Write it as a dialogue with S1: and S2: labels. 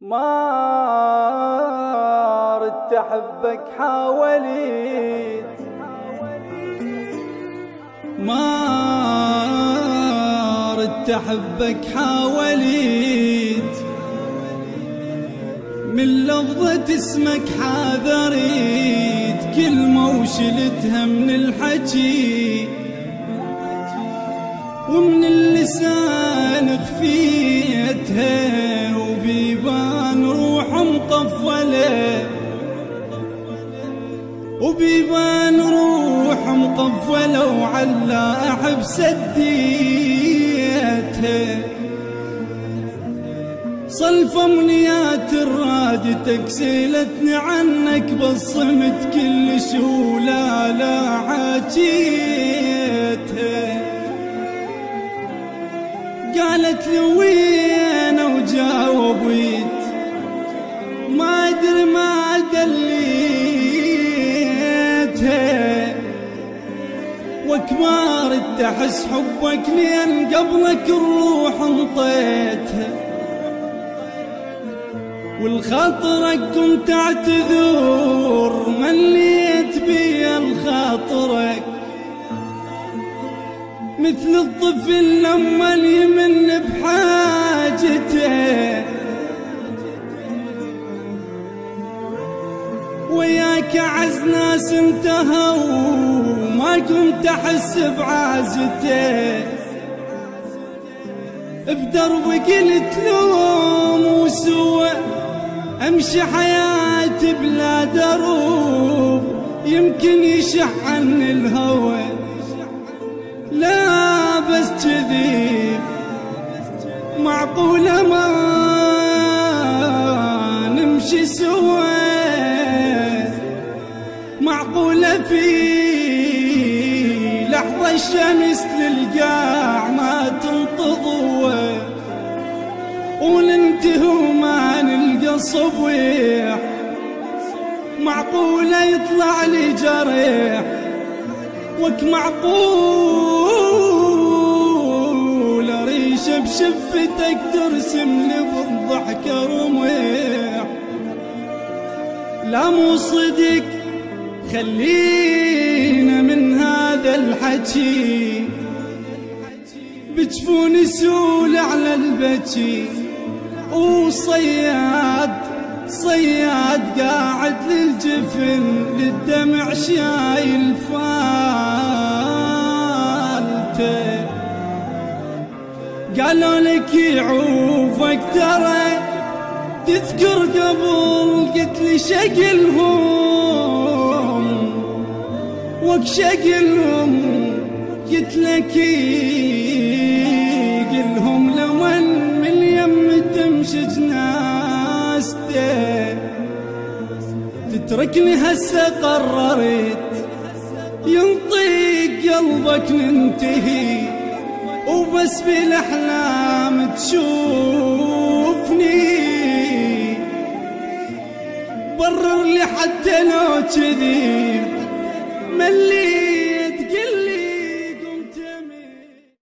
S1: ما ردت أحبك حاولت، ما ردت أحبك حاولت، من لفظة اسمك حاذريت كلمة وشلتها من الحكي، ومن اللسان خفيتها وبيبان روح مقفلة، وبيبان روح مقفلة وعلى أحب سديتها. صلف أمنيات الرادتك سيلتني عنك بالصمت كل شو لا حاجيتها. قالت لي وين وجاوبت ما أدري ما دليتها، وكبار تحس حبك لين قبلك الروح انطيتها، والخاطرك كنت اعتذر مليت بيا الخاطرك، مثل الطفل لما يمن بحاجته، وياك اعز ناس انتهوا ما كنت احس بعازته، بدربك قلت لوم وسوى امشي حياتي بلا دروب يمكن يشح عني الهوى، لا بس جذي معقولة ما نمشي سوا، معقولة في لحظة الشمس للقاع ما تنتضوى، وننتهي وما نلقى صبيح، معقولة يطلع لي جريح، وك معقولة ريشة بشفتك ترسم لي بالضحكة رميح. لا مو صدق خلينا من هذا الحكي، بجفوني سول على البكي، وصياد قاعد للجفن للدمع شايل فالته. قالوا لك يعوفك ترى تذكر قبل قلت لي شكلهم، وك شكلهم قلت لك قلهم لمن من يم تمشي جناسته، تتركني هسه قررت ينطيق قلبك ننتهي، وبس بالاحلام تشوفني، برر لي حتى لو كذي ملي